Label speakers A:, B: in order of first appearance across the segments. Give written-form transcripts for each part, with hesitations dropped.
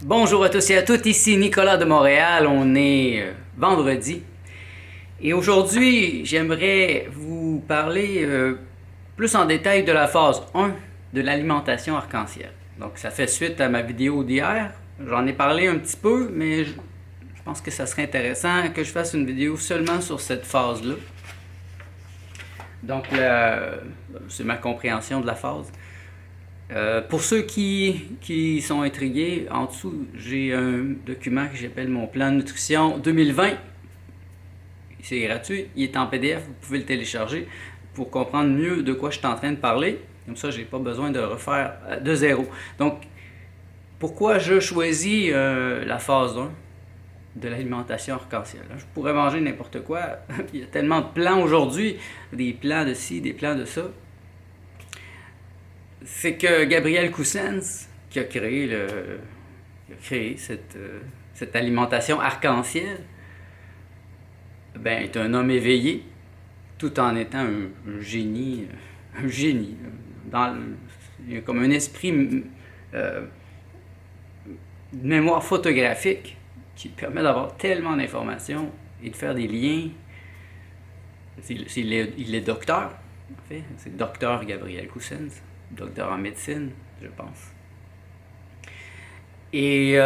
A: Bonjour à tous et à toutes, ici Nicolas de Montréal, on est vendredi et aujourd'hui j'aimerais vous parler plus en détail de la phase 1 de l'alimentation arc-en-ciel. Donc ça fait suite à ma vidéo d'hier, j'en ai parlé un petit peu mais je pense que ça serait intéressant que je fasse une vidéo seulement sur cette phase-là. Donc c'est ma compréhension de la phase. Pour ceux qui sont intrigués, en dessous, j'ai un document que j'appelle mon plan de nutrition 2020. C'est gratuit, il est en PDF, vous pouvez le télécharger pour comprendre mieux de quoi je suis en train de parler. Comme ça, je n'ai pas besoin de refaire de zéro. Donc, pourquoi je choisis la phase 1 de l'alimentation arc-en-ciel? Je pourrais manger n'importe quoi. Il y a tellement de plans aujourd'hui, des plans de ci, des plans de ça. C'est que Gabriel Coussens, qui a créé, cette alimentation arc-en-ciel, ben, est un homme éveillé, tout en étant un génie. Un génie. Il y a comme un esprit de mémoire photographique qui permet d'avoir tellement d'informations et de faire des liens. Il est docteur, en fait. C'est docteur Gabriel Coussens. Docteur en médecine, je pense. Et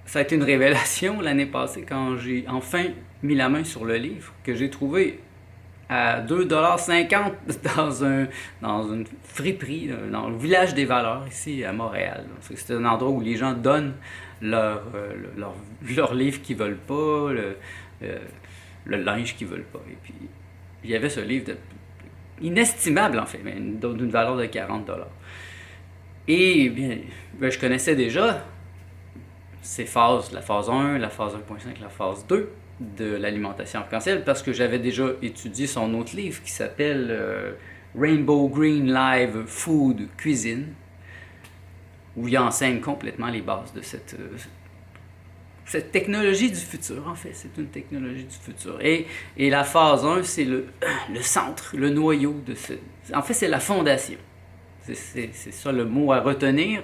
A: ça a été une révélation l'année passée quand j'ai enfin mis la main sur le livre que j'ai trouvé à 2,50 $ dans une friperie, dans le village des valeurs ici à Montréal. C'est un endroit où les gens donnent leur livre qu'ils veulent pas, le linge qu'ils veulent pas. Et puis il y avait ce livre inestimable en fait, mais d'une valeur de 40 $. Et bien, je connaissais déjà ces phases, la phase 1, la phase 1.5, la phase 2 de l'alimentation arc-en-ciel parce que j'avais déjà étudié son autre livre qui s'appelle Rainbow Green Live Food Cuisine, où il enseigne complètement les bases de cette technologie du futur, en fait, c'est une technologie du futur. Et la phase 1, c'est le centre, le noyau de ce... En fait, c'est la fondation. C'est ça le mot à retenir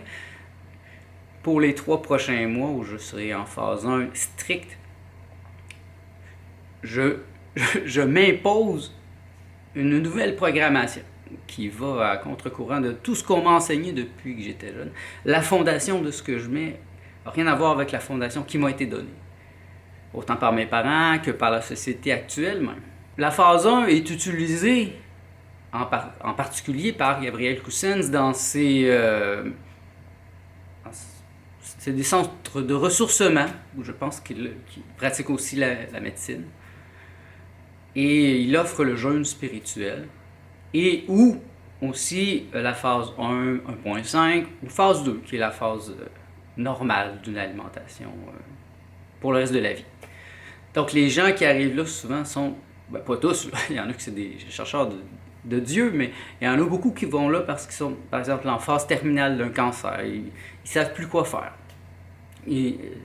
A: pour les 3 prochains mois où je serai en phase 1 stricte. Je m'impose une nouvelle programmation qui va à contre-courant de tout ce qu'on m'a enseigné depuis que j'étais jeune. La fondation de ce que je mets n'a rien à voir avec la fondation qui m'a été donnée, autant par mes parents que par la société actuelle même. La phase 1 est utilisée en particulier par Gabriel Coussens dans c'est des centres de ressourcement où je pense qu'il pratique aussi la médecine. Et il offre le jeûne spirituel et ou aussi la phase 1, 1.5 ou phase 2 qui est la phase normale d'une alimentation pour le reste de la vie. Donc les gens qui arrivent là souvent sont, pas tous, là, il y en a qui c'est des chercheurs de Dieu, mais il y en a beaucoup qui vont là parce qu'ils sont par exemple en phase terminale d'un cancer, ils ne savent plus quoi faire.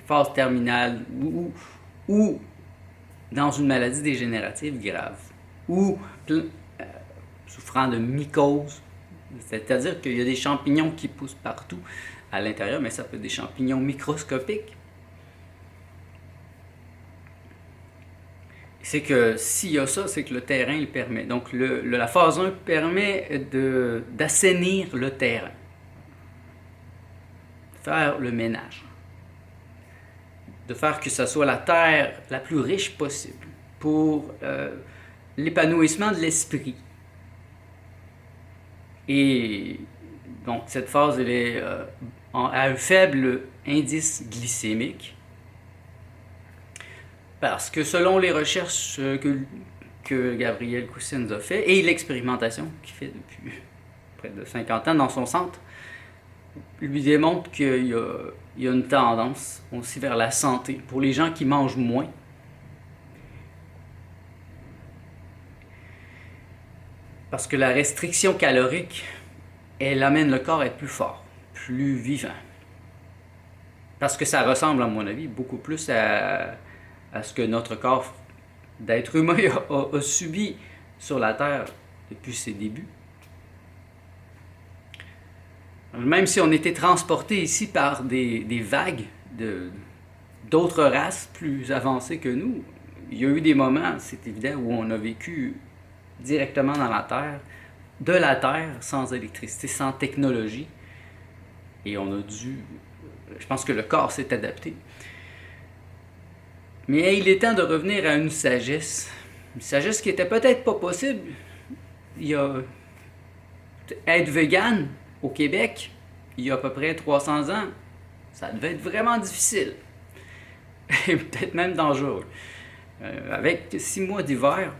A: Phase terminale ou dans une maladie dégénérative grave ou souffrant de mycose, c'est-à-dire qu'il y a des champignons qui poussent partout à l'intérieur, mais ça peut être des champignons microscopiques. C'est que s'il y a ça, c'est que le terrain le permet. Donc la phase 1 permet d'assainir le terrain, faire le ménage, de faire que ce soit la terre la plus riche possible pour l'épanouissement de l'esprit. Et donc cette phase elle est à un faible indice glycémique parce que selon les recherches que Gabriel Coussens a fait et l'expérimentation qu'il fait depuis près de 50 ans dans son centre, lui démontre qu'il y a une tendance aussi vers la santé pour les gens qui mangent moins. Parce que la restriction calorique, elle amène le corps à être plus fort, plus vivant. Parce que ça ressemble, à mon avis, beaucoup plus à ce que notre corps d'être humain a subi sur la Terre depuis ses débuts. Même si on était transporté ici par des vagues d'autres races plus avancées que nous, il y a eu des moments, c'est évident, où on a vécu directement dans la Terre, de la Terre, sans électricité, sans technologie. Et on a dû... Je pense que le corps s'est adapté. Mais il est temps de revenir à une sagesse. Une sagesse qui était peut-être pas possible. Il y a... Être vegan au Québec, il y a à peu près 300 ans, ça devait être vraiment difficile. Et peut-être même dangereux. Avec 6 mois d'hiver,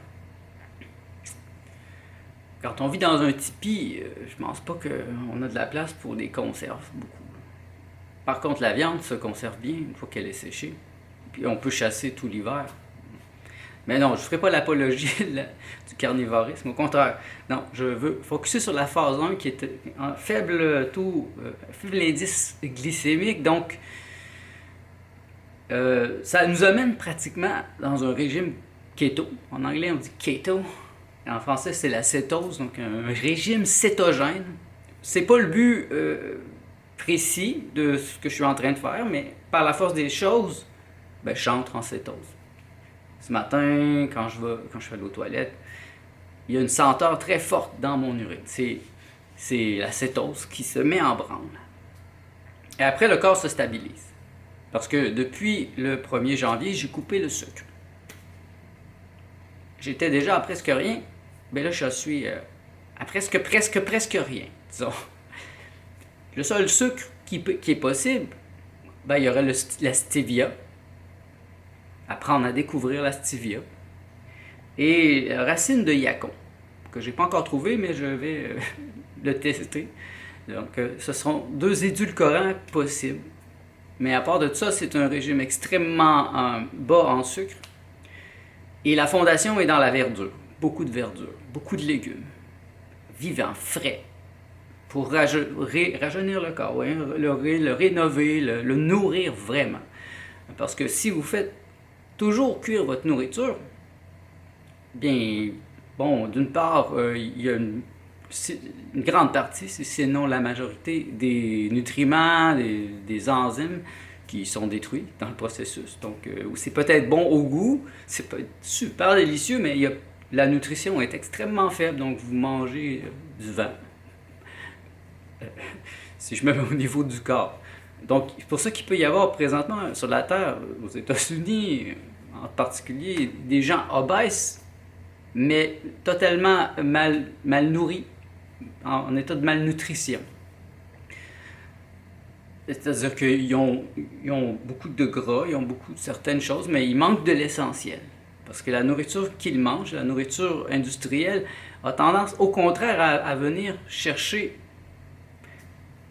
A: quand on vit dans un tipi, je pense pas qu'on a de la place pour des conserves, beaucoup. Par contre, la viande se conserve bien une fois qu'elle est séchée. Puis on peut chasser tout l'hiver. Mais non, je ne ferai pas l'apologie du carnivorisme. Au contraire, non, je veux focuser sur la phase 1 qui est un faible taux, faible indice glycémique. Donc, ça nous amène pratiquement dans un régime keto. En anglais, on dit keto. En français, c'est la cétose, donc un régime cétogène. C'est pas le but précis de ce que je suis en train de faire, mais par la force des choses, ben, j'entre en cétose. Ce matin, quand je vais aller aux toilettes, il y a une senteur très forte dans mon urine. C'est la cétose qui se met en branle. Et après, le corps se stabilise. Parce que depuis le 1er janvier, j'ai coupé le sucre. J'étais déjà à presque rien. Mais là, je suis à presque rien, disons. Le seul sucre qui est possible, ben, il y aurait la stevia. Apprendre à découvrir la stevia. Et racine de yacon, que je n'ai pas encore trouvé, mais je vais le tester. Donc, ce seront 2 édulcorants possibles. Mais à part de ça, c'est un régime extrêmement bas en sucre. Et la fondation est dans la verdure. Beaucoup de verdure, beaucoup de légumes. Vivants, frais. Pour rajeunir le corps, ouais, le rénover, le nourrir vraiment. Parce que si vous faites toujours cuire votre nourriture, bien, bon, d'une part, il y a une grande partie, sinon la majorité, des nutriments, des enzymes qui sont détruits dans le processus. Donc, c'est peut-être bon au goût, c'est peut être super délicieux, mais la nutrition est extrêmement faible, donc vous mangez du vent. Si je me mets au niveau du corps. Donc, c'est pour ça qu'il peut y avoir présentement sur la Terre, aux États-Unis en particulier, des gens obèses, mais totalement mal nourris, en état de malnutrition. C'est-à-dire qu'ils ont beaucoup de gras, ils ont beaucoup de certaines choses, mais ils manquent de l'essentiel. Parce que la nourriture qu'ils mangent, la nourriture industrielle, a tendance au contraire à venir chercher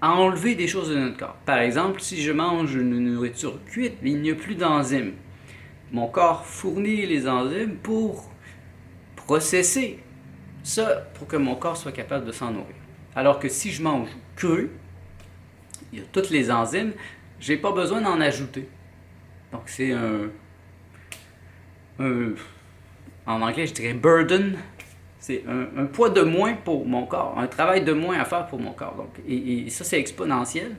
A: à enlever des choses de notre corps. Par exemple, si je mange une nourriture cuite, il n'y a plus d'enzymes. Mon corps fournit les enzymes pour processer ça, pour que mon corps soit capable de s'en nourrir. Alors que si je mange cru, il y a toutes les enzymes, je n'ai pas besoin d'en ajouter. Donc c'est en anglais je dirais burden, c'est un poids de moins pour mon corps, un travail de moins à faire pour mon corps. Donc, et ça c'est exponentiel.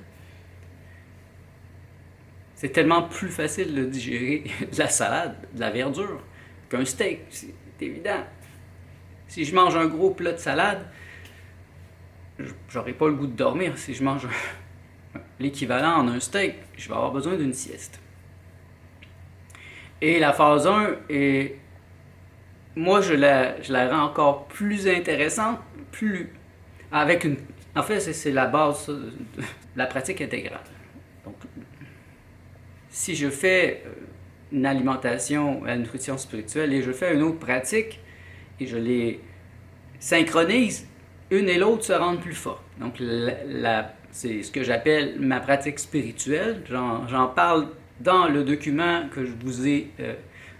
A: C'est tellement plus facile de digérer de la salade, de la verdure, qu'un steak, c'est évident. Si je mange un gros plat de salade, j'aurai pas le goût de dormir. Si je mange l'équivalent en un steak, je vais avoir besoin d'une sieste. Et la phase 1 est... Moi, je la rends encore plus intéressante, en fait, c'est la base de la pratique intégrale. Donc, si je fais une alimentation, la nutrition spirituelle, et je fais une autre pratique, et je les synchronise, une et l'autre se rendent plus fortes. Donc, c'est ce que j'appelle ma pratique spirituelle. J'en parle dans le document que je vous ai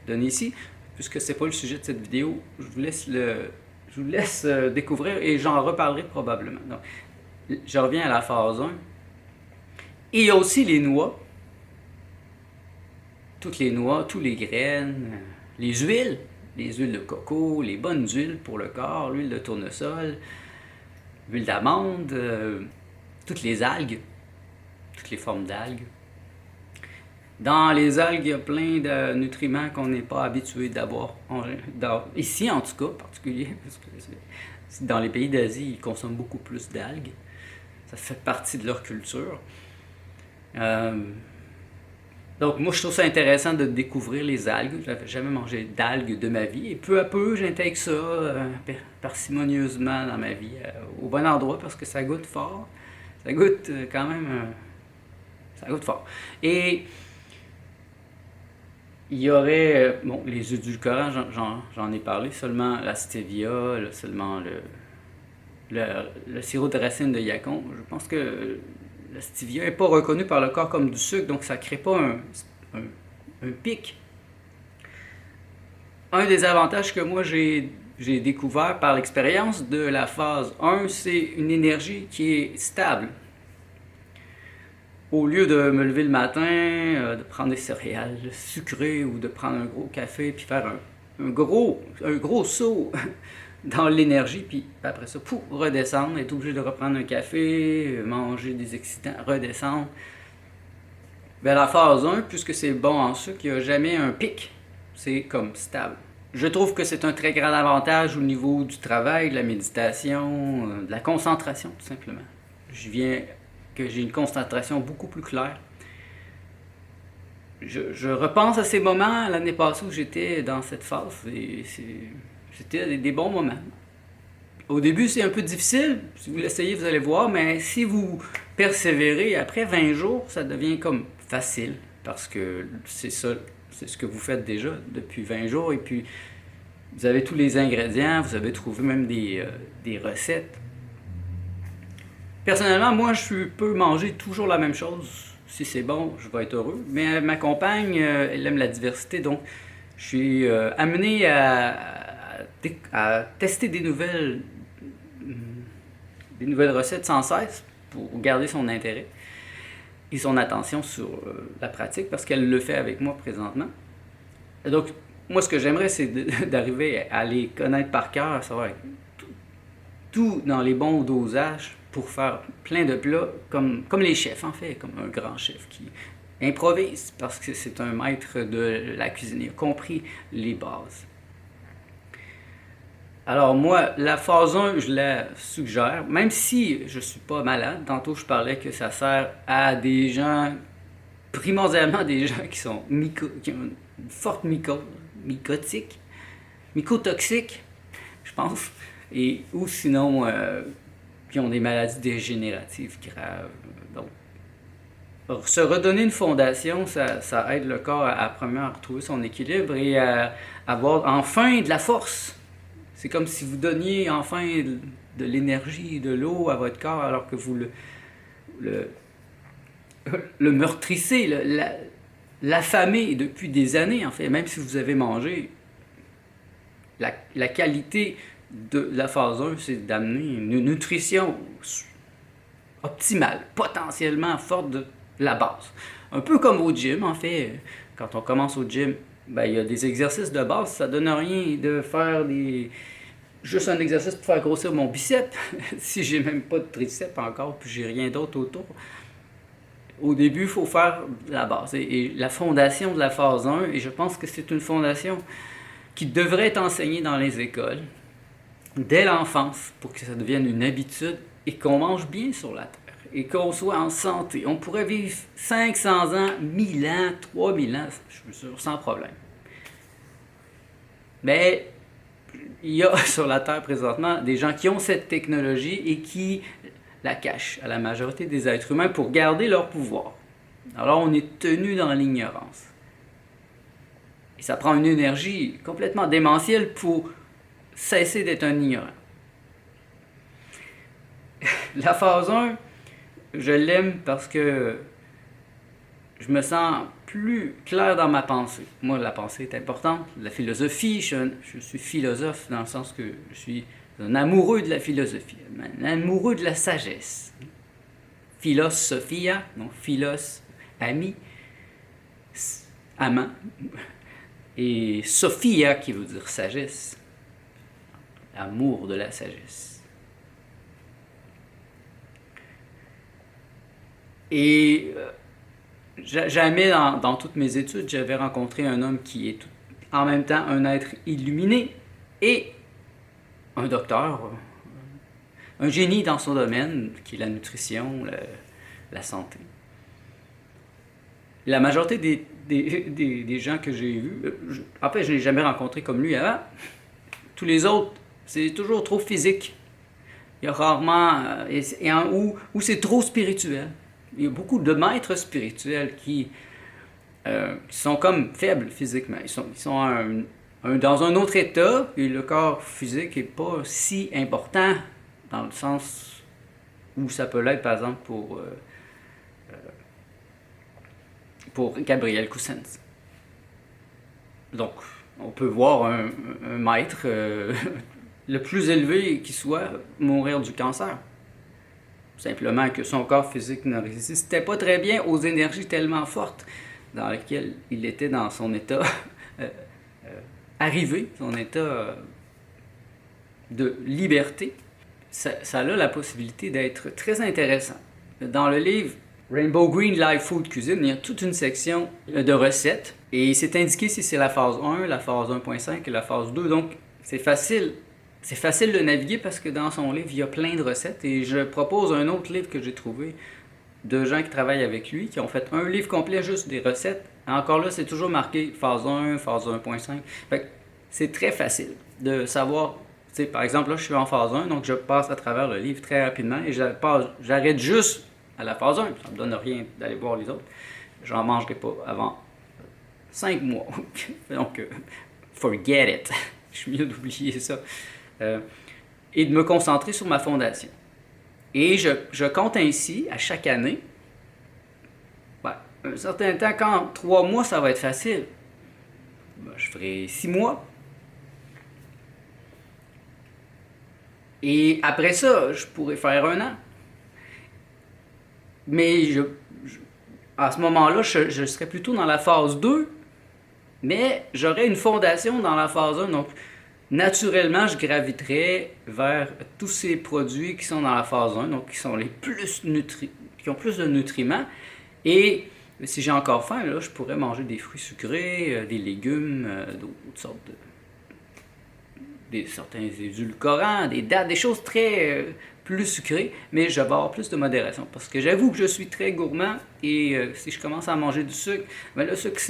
A: donné ici. Puisque ce n'est pas le sujet de cette vidéo, je vous laisse découvrir et j'en reparlerai probablement. Donc, je reviens à la phase 1. Et il y a aussi les noix. Toutes les noix, toutes les graines, les huiles de coco, les bonnes huiles pour le corps, l'huile de tournesol, l'huile d'amande, toutes les algues, toutes les formes d'algues. Dans les algues, il y a plein de nutriments qu'on n'est pas habitué d'avoir. Ici, en tout cas, en particulier, parce que dans les pays d'Asie, ils consomment beaucoup plus d'algues. Ça fait partie de leur culture. Donc, moi, je trouve ça intéressant de découvrir les algues. Je n'avais jamais mangé d'algues de ma vie. Et peu à peu, j'intègre ça parcimonieusement dans ma vie, au bon endroit, parce que ça goûte fort. Ça goûte quand même... ça goûte fort. Et il y aurait... bon, les édulcorants, j'en ai parlé. Seulement la stevia, seulement le sirop de racine de yacon. Je pense que la stevia n'est pas reconnue par le corps comme du sucre, donc ça ne crée pas un pic. Un des avantages que moi j'ai découvert par l'expérience de la phase 1, c'est une énergie qui est stable. Au lieu de me lever le matin, de prendre des céréales sucrées ou de prendre un gros café puis faire un gros saut dans l'énergie, puis après ça, redescendre, être obligé de reprendre un café, manger des excitants, redescendre. Vers la phase 1, puisque c'est bon en sucre, il n'y a jamais un pic. C'est comme stable. Je trouve que c'est un très grand avantage au niveau du travail, de la méditation, de la concentration, tout simplement. J'ai une concentration beaucoup plus claire. Je repense à ces moments l'année passée où j'étais dans cette phase, et c'était des bons moments. Au début, c'est un peu difficile. Si vous l'essayez, vous allez voir. Mais si vous persévérez, après 20 jours, ça devient comme facile. Parce que c'est ça, c'est ce que vous faites déjà depuis 20 jours. Et puis, vous avez tous les ingrédients. Vous avez trouvé même des recettes. Personnellement, moi, je peux manger toujours la même chose. Si c'est bon, je vais être heureux. Mais ma compagne, elle aime la diversité. Donc, je suis amené à tester des nouvelles recettes sans cesse pour garder son intérêt et son attention sur la pratique, parce qu'elle le fait avec moi présentement. Et donc, moi, ce que j'aimerais, c'est d'arriver à les connaître par cœur, à savoir tout dans les bons dosages pour faire plein de plats, comme les chefs, en fait, comme un grand chef qui improvise, parce que c'est un maître de la cuisine, il a compris les bases. Alors moi, la phase 1, je la suggère, même si je ne suis pas malade. Tantôt, je parlais que ça sert à des gens, primordialement des gens qui ont une forte mycotoxique, je pense, ou sinon qui ont des maladies dégénératives graves. Donc, se redonner une fondation, ça aide le corps à premièrement retrouver son équilibre et à avoir enfin de la force. C'est comme si vous donniez enfin de l'énergie, de l'eau à votre corps, alors que vous le meurtrissez, l'affamez depuis des années, en fait. Même si vous avez mangé, la qualité de la phase 1, c'est d'amener une nutrition optimale, potentiellement forte de la base. Un peu comme au gym, en fait. Quand on commence au gym, il y a des exercices de base, ça donne rien de faire juste un exercice pour faire grossir mon biceps, si j'ai même pas de triceps encore, puis j'ai rien d'autre autour. Au début, il faut faire la base. Et la fondation de la phase 1, et je pense que c'est une fondation qui devrait être enseignée dans les écoles, dès l'enfance, pour que ça devienne une habitude, et qu'on mange bien sur la terre, et qu'on soit en santé. On pourrait vivre 500 ans, 1000 ans, 3000 ans, je suis sûr, sans problème. Mais il y a sur la Terre présentement des gens qui ont cette technologie et qui la cachent à la majorité des êtres humains pour garder leur pouvoir. Alors on est tenu dans l'ignorance. Et ça prend une énergie complètement démentielle pour cesser d'être un ignorant. La phase 1, je l'aime parce que je me sens plus clair dans ma pensée. Moi, la pensée est importante. La philosophie, je suis philosophe dans le sens que je suis un amoureux de la philosophie, un amoureux de la sagesse. Philosophia, non, philos, ami, amant, et sophia qui veut dire sagesse, amour de la sagesse. Et jamais dans toutes mes études, j'avais rencontré un homme qui est en même temps un être illuminé et un docteur, un génie dans son domaine, qui est la nutrition, la santé. La majorité des gens que j'ai vus, en fait, je n'ai jamais rencontré comme lui avant. Tous les autres, c'est toujours trop physique. Il y a rarement, ou c'est trop spirituel. Il y a beaucoup de maîtres spirituels qui sont comme faibles physiquement. Ils sont dans un autre état, et le corps physique n'est pas si important dans le sens où ça peut l'être, par exemple, pour Gabriel Coussens. Donc, on peut voir un maître le plus élevé qui soit mourir du cancer. Simplement que son corps physique ne résistait pas très bien aux énergies tellement fortes dans lesquelles il était dans son état arrivé, son état de liberté. Ça a la possibilité d'être très intéressant. Dans le livre Rainbow Green Live Food Cuisine, il y a toute une section de recettes et c'est indiqué si c'est la phase 1, la phase 1.5 et la phase 2. Donc, c'est facile de naviguer parce que dans son livre, il y a plein de recettes. Et je propose un autre livre que j'ai trouvé de gens qui travaillent avec lui, qui ont fait un livre complet juste des recettes. Encore là, c'est toujours marqué phase 1, phase 1.5. Fait que c'est très facile de savoir. Par exemple, là, je suis en phase 1, donc je passe à travers le livre très rapidement et j'arrête juste à la phase 1. Ça ne me donne rien d'aller voir les autres. J'en mangerai pas avant 5 mois. Donc, forget it. Je suis mieux d'oublier ça. Et de me concentrer sur ma fondation. Et je compte ainsi, à chaque année, un certain temps, quand 3 mois, ça va être facile, je ferai 6 mois. Et après ça, je pourrais faire 1 an. Mais à ce moment-là, je serais plutôt dans la phase 2, mais j'aurais une fondation dans la phase 1. Donc, naturellement, je graviterais vers tous ces produits qui sont dans la phase 1, donc qui sont qui ont plus de nutriments. Et si j'ai encore faim, là, je pourrais manger des fruits sucrés, des légumes, d'autres sortes certains édulcorants, des dattes, des choses très plus sucrées, mais je vais avoir plus de modération. Parce que j'avoue que je suis très gourmand et si je commence à manger du sucre, le sucre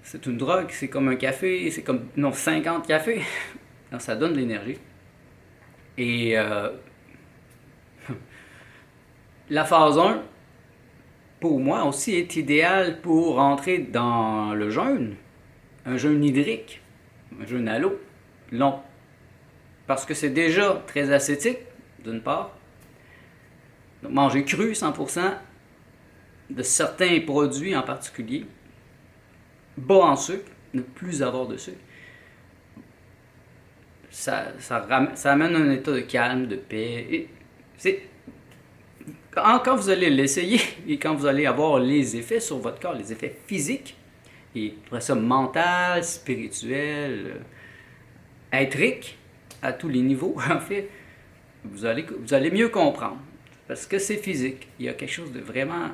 A: c'est une drogue, c'est comme un café, c'est comme 50 cafés. Donc, ça donne de l'énergie. Et la phase 1, pour moi aussi, est idéale pour rentrer dans le jeûne. Un jeûne hydrique, un jeûne à l'eau, long. Parce que c'est déjà très ascétique, d'une part. Donc, manger cru, 100%, de certains produits en particulier. Bas en sucre, ne plus avoir de sucre. Ça amène un état de calme, de paix. Quand vous allez l'essayer et quand vous allez avoir les effets sur votre corps, les effets physiques, et après ça, mental, spirituel, éthrique, à tous les niveaux, en fait, vous allez mieux comprendre. Parce que c'est physique. Il y a quelque chose de vraiment...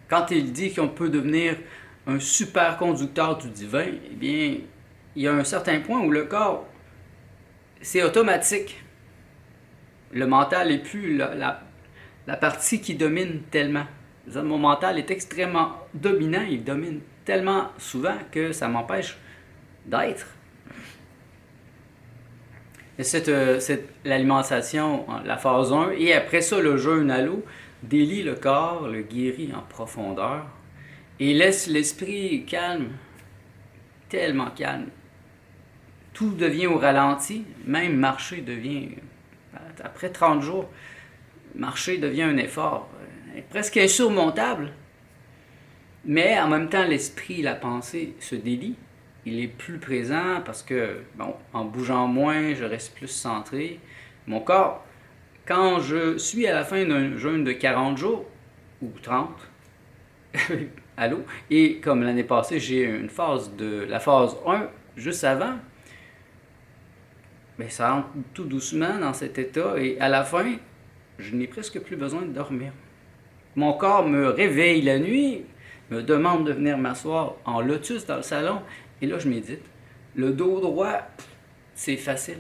A: Quand il dit qu'on peut devenir un super conducteur du divin, eh bien, il y a un certain point où le corps, c'est automatique. Le mental n'est plus la partie qui domine tellement. Mon mental est extrêmement dominant, il domine tellement souvent que ça m'empêche d'être. Et c'est l'alimentation, la phase 1, et après ça, le jeûne à l'eau, délie le corps, le guérit en profondeur, et laisse l'esprit calme, tellement calme. Tout devient au ralenti, même marcher devient, après 30 jours, marcher devient un effort presque insurmontable. Mais en même temps, l'esprit, la pensée se délie. Il est plus présent parce que, en bougeant moins, je reste plus centré. Mon corps, quand je suis à la fin d'un jeûne de 40 jours, ou 30, à l'eau, et comme l'année passée, j'ai une phase la phase 1, juste avant, ça entre tout doucement dans cet état, et à la fin, je n'ai presque plus besoin de dormir. Mon corps me réveille la nuit, me demande de venir m'asseoir en lotus dans le salon, et là je médite. Le dos droit, c'est facile.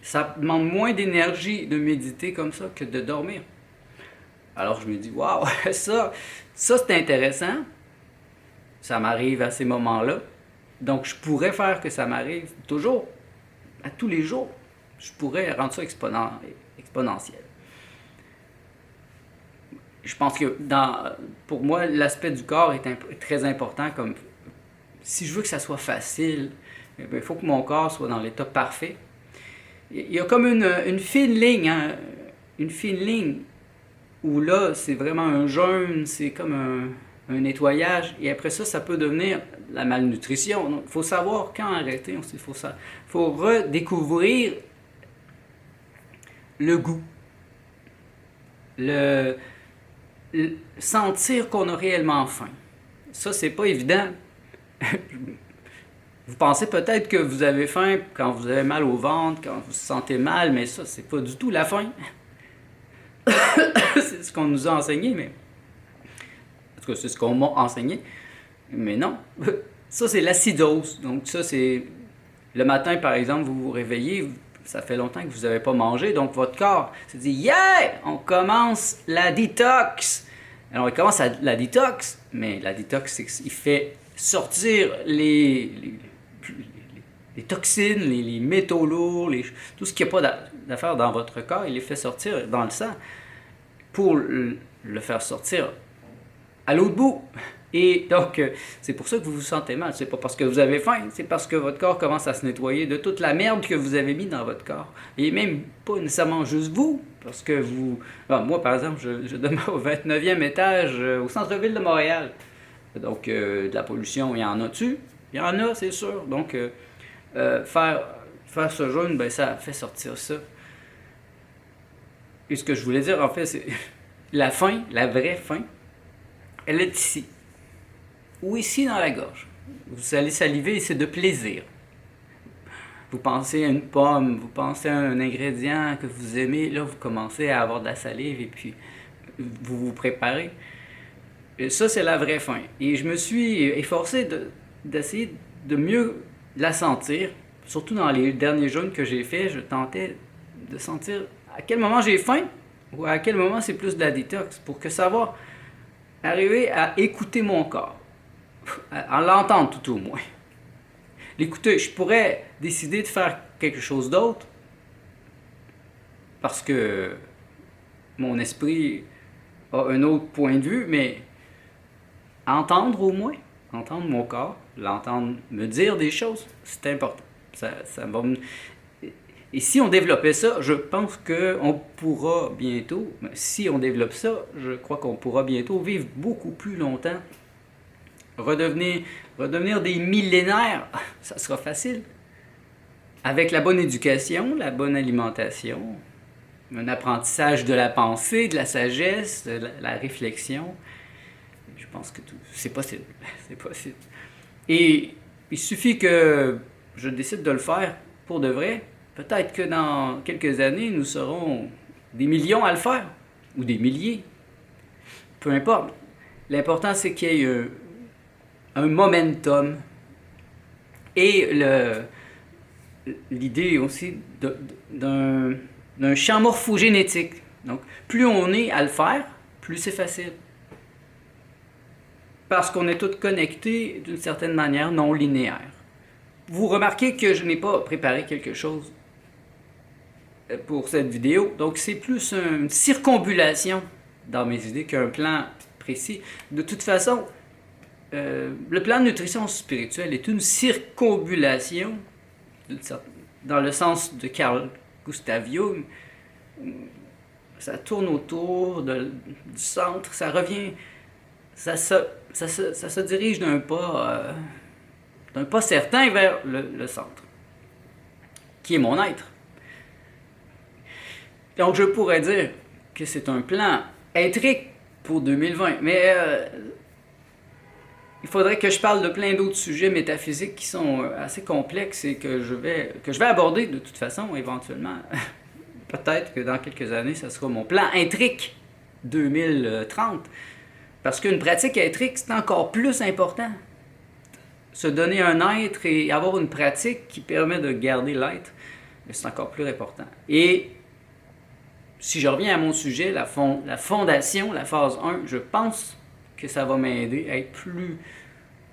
A: Ça demande moins d'énergie de méditer comme ça que de dormir. Alors je me dis, waouh, ça c'est intéressant. Ça m'arrive à ces moments-là. Donc je pourrais faire que ça m'arrive toujours, à tous les jours. Je pourrais rendre ça exponentiel. Je pense que pour moi, l'aspect du corps est très important. Comme si je veux que ça soit facile, il faut que mon corps soit dans l'état parfait. Il y a comme une fine ligne, hein, une fine ligne où là, c'est vraiment un jeûne, c'est comme un nettoyage, et après ça, ça peut devenir la malnutrition. Donc, il faut savoir quand arrêter. Il faut redécouvrir le goût, sentir qu'on a réellement faim. Ça, c'est pas évident. Vous pensez peut-être que vous avez faim quand vous avez mal au ventre, quand vous vous sentez mal, mais ça, c'est pas du tout la faim. C'est ce qu'on nous a enseigné, mais... En tout cas, c'est ce qu'on m'a enseigné. Mais non. Ça, c'est l'acidose. Donc ça, c'est... Le matin, par exemple, vous vous réveillez, ça fait longtemps que vous n'avez pas mangé, donc votre corps se dit « Yeah! On commence la détox! » Alors, il commence la détox, mais la détox, c'est qu'il fait sortir les toxines, les métaux lourds, tout ce qui n'a pas d'affaires dans votre corps, il les fait sortir dans le sang pour le faire sortir à l'autre bout. Et donc, c'est pour ça que vous vous sentez mal. C'est pas parce que vous avez faim, c'est parce que votre corps commence à se nettoyer de toute la merde que vous avez mis dans votre corps. Et même pas nécessairement juste vous, parce que vous... moi, par exemple, je demeure au 29e étage au centre-ville de Montréal. Donc, de la pollution, il y en a dessus. Il y en a, c'est sûr. Donc, faire ce jeûne, ben, ça fait sortir ça. Et ce que je voulais dire, en fait, c'est la faim, la vraie faim, elle est ici. Ou ici dans la gorge. Vous allez saliver et c'est de plaisir. Vous pensez à une pomme, vous pensez à un ingrédient que vous aimez, là vous commencez à avoir de la salive et puis vous vous préparez. Et ça, c'est la vraie faim. Et je me suis efforcé d'essayer de mieux la sentir. Surtout dans les derniers jeûnes que j'ai faits, je tentais de sentir à quel moment j'ai faim ou à quel moment c'est plus de la détox pour que savoir arriver à écouter mon corps. À l'entendre tout au moins. L'écouter, je pourrais décider de faire quelque chose d'autre parce que mon esprit a un autre point de vue, mais entendre au moins, entendre mon corps, l'entendre me dire des choses, c'est important. Ça va me... Et si on développait ça, je pense qu'on pourra bientôt, si on développe ça, je crois qu'on pourra bientôt vivre beaucoup plus longtemps. Redevenir des millénaires, ça sera facile. Avec la bonne éducation, la bonne alimentation, un apprentissage de la pensée, de la sagesse, de la réflexion, je pense que c'est possible. C'est possible. Et il suffit que je décide de le faire pour de vrai. Peut-être que dans quelques années, nous serons des millions à le faire, ou des milliers. Peu importe. L'important, c'est qu'il y ait un momentum et l'idée aussi d'un champ morphogénétique. Donc, plus on est à le faire, plus c'est facile. Parce qu'on est tous connectés d'une certaine manière non linéaire. Vous remarquez que je n'ai pas préparé quelque chose pour cette vidéo, donc c'est plus une circonambulation dans mes idées qu'un plan précis. De toute façon, le plan de nutrition spirituelle est une circonambulation, dans le sens de Carl Gustav Jung. Ça tourne autour du centre, ça revient, ça se dirige d'un pas certain vers le centre, qui est mon être. Donc je pourrais dire que c'est un plan étrique pour 2020, mais il faudrait que je parle de plein d'autres sujets métaphysiques qui sont assez complexes et que je vais aborder de toute façon éventuellement. Peut-être que dans quelques années, ça sera mon plan intrique 2030. Parce qu'une pratique éthique, c'est encore plus important. Se donner un être et avoir une pratique qui permet de garder l'être, c'est encore plus important. Et si je reviens à mon sujet, la fondation, la phase 1, je pense que ça va m'aider à être plus...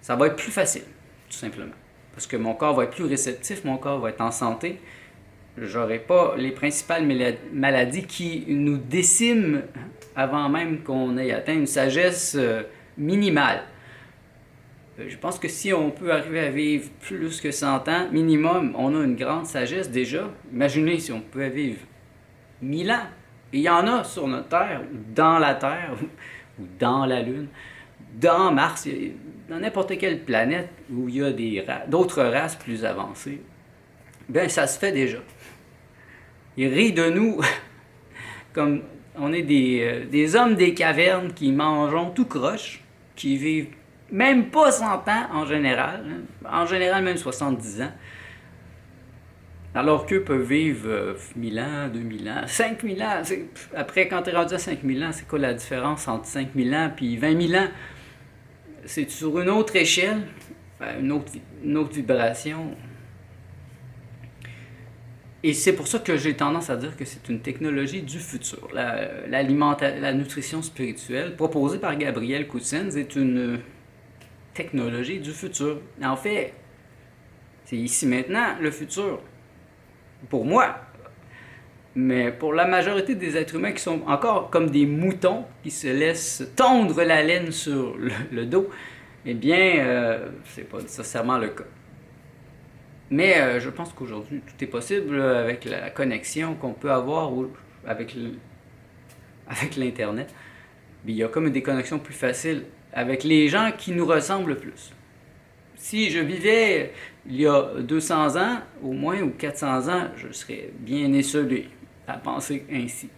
A: Ça va être plus facile, tout simplement. Parce que mon corps va être plus réceptif, mon corps va être en santé. J'aurai pas les principales maladies qui nous déciment avant même qu'on ait atteint une sagesse minimale. Je pense que si on peut arriver à vivre plus que 100 ans, minimum, on a une grande sagesse déjà. Imaginez si on pouvait vivre 1000 ans. Et il y en a sur notre Terre, ou dans la Terre, ou dans la Lune, dans Mars, dans n'importe quelle planète où il y a d'autres races plus avancées. Bien, ça se fait déjà. Ils rient de nous comme on est des hommes des cavernes qui mangeons tout croche, qui vivent même pas 100 ans en général, en général même 70 ans, alors qu'eux peuvent vivre 1000 ans, 2000 ans, 5000 ans. Après, quand tu es rendu à 5000 ans, c'est quoi la différence entre 5000 ans et 20 000 ans? C'est sur une autre échelle, une autre vibration. Et c'est pour ça que j'ai tendance à dire que c'est une technologie du futur. La nutrition spirituelle, proposée par Gabriel Coussens, est une technologie du futur. En fait, c'est ici maintenant le futur. Pour moi. Mais pour la majorité des êtres humains qui sont encore comme des moutons, qui se laissent tondre la laine sur le dos, eh bien, c'est pas nécessairement le cas. Mais je pense qu'aujourd'hui, tout est possible avec la connexion qu'on peut avoir avec l'Internet. Il y a comme des connexions plus faciles avec les gens qui nous ressemblent le plus. Si je vivais il y a 200 ans, au moins, ou 400 ans, je serais bien esselé à penser ainsi.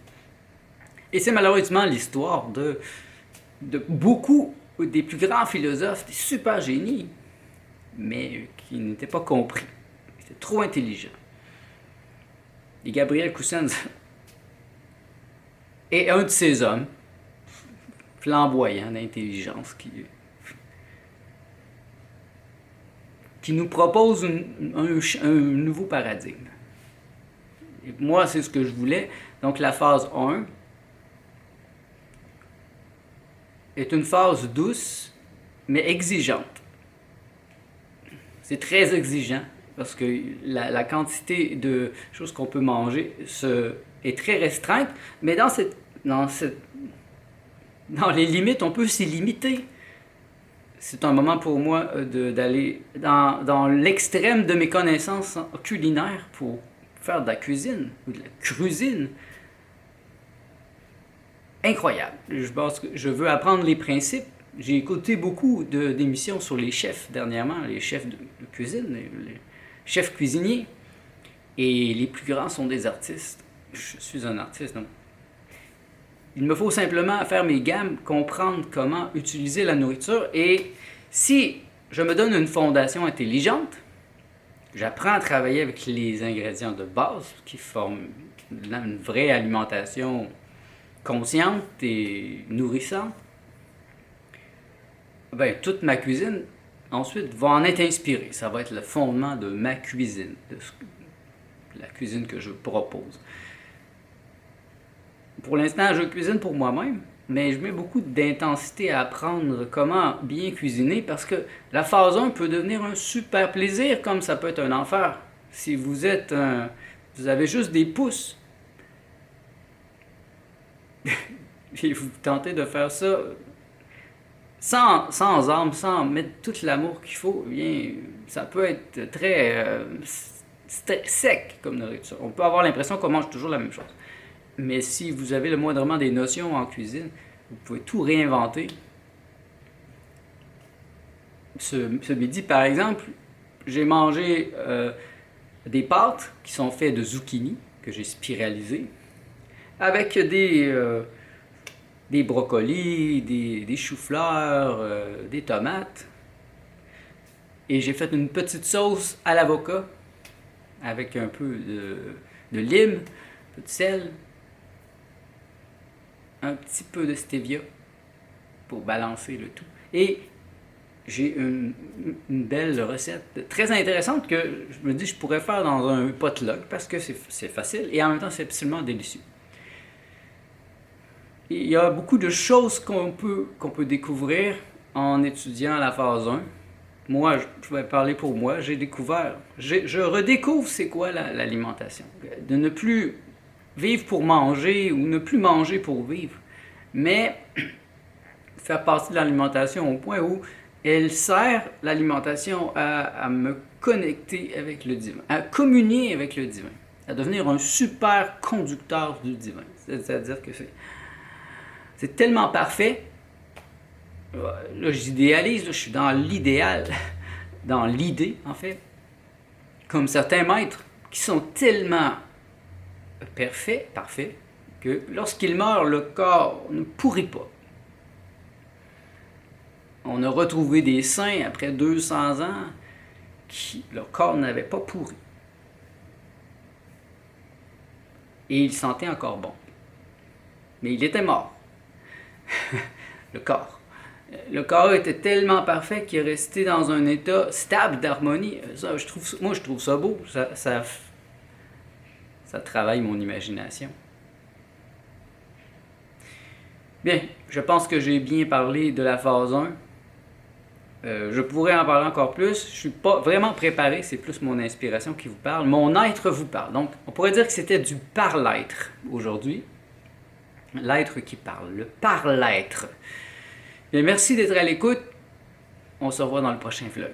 A: Et c'est malheureusement l'histoire de beaucoup des plus grands philosophes, des super génies, mais qui n'étaient pas compris. Ils étaient trop intelligents. Et Gabriel Coussens est un de ces hommes flamboyants d'intelligence qui nous propose un nouveau paradigme. Et moi, c'est ce que je voulais. Donc la phase 1 est une phase douce, mais exigeante. C'est très exigeant, parce que la quantité de choses qu'on peut manger est très restreinte, mais dans les limites, on peut s'y limiter. C'est un moment pour moi d'aller dans l'extrême de mes connaissances culinaires pour faire de la cuisine, ou de la crusine. Incroyable. Je pense que je veux apprendre les principes. J'ai écouté beaucoup d'émissions sur les chefs dernièrement, les chefs de cuisine, les chefs cuisiniers. Et les plus grands sont des artistes. Je suis un artiste, donc. Il me faut simplement faire mes gammes, comprendre comment utiliser la nourriture. Et si je me donne une fondation intelligente, j'apprends à travailler avec les ingrédients de base qui forment une vraie alimentation consciente et nourrissante. Ben, toute ma cuisine, ensuite, va en être inspirée. Ça va être le fondement de ma cuisine, de la cuisine que je propose. Pour l'instant, je cuisine pour moi-même, mais je mets beaucoup d'intensité à apprendre comment bien cuisiner parce que la phase 1 peut devenir un super plaisir comme ça peut être un enfer. Si vous avez juste des pouces et vous tentez de faire ça sans âme, sans mettre tout l'amour qu'il faut, eh bien, ça peut être très sec comme nourriture. On peut avoir l'impression qu'on mange toujours la même chose. Mais si vous avez le moindrement des notions en cuisine, vous pouvez tout réinventer. Ce midi, par exemple, j'ai mangé des pâtes qui sont faites de zucchini, que j'ai spiralisées, avec des brocolis, des choux-fleurs, des tomates. Et j'ai fait une petite sauce à l'avocat, avec un peu de lime, un peu de sel. un petit peu de stevia pour balancer le tout. Et j'ai une belle recette très intéressante que je me dis que je pourrais faire dans un potluck parce que c'est facile et en même temps c'est absolument délicieux. Il y a beaucoup de choses qu'on peut découvrir en étudiant la phase 1. Moi, je vais parler pour moi, j'ai découvert, je redécouvre c'est quoi l'alimentation. De ne plus vivre pour manger ou ne plus manger pour vivre, mais faire partie de l'alimentation au point où elle sert l'alimentation à me connecter avec le divin, à communier avec le divin, à devenir un super conducteur du divin. C'est-à-dire que c'est tellement parfait. Là, j'idéalise, je suis dans l'idéal, dans l'idée en fait, comme certains maîtres qui sont tellement parfaits, que lorsqu'ils meurent, le corps ne pourrit pas. On a retrouvé des saints après 200 ans qui leur corps n'avait pas pourri. Et ils sentaient encore bon. Mais il était mort. Le corps. Le corps était tellement parfait qu'il est resté dans un état stable d'harmonie. Moi, je trouve ça beau. Ça travaille mon imagination. Bien, je pense que j'ai bien parlé de la phase 1. Je pourrais en parler encore plus. Je ne suis pas vraiment préparé, c'est plus mon inspiration qui vous parle. Mon être vous parle. Donc, on pourrait dire que c'était du par-l'être aujourd'hui. L'être qui parle, le par-l'être. Bien, merci d'être à l'écoute. On se revoit dans le prochain vlog.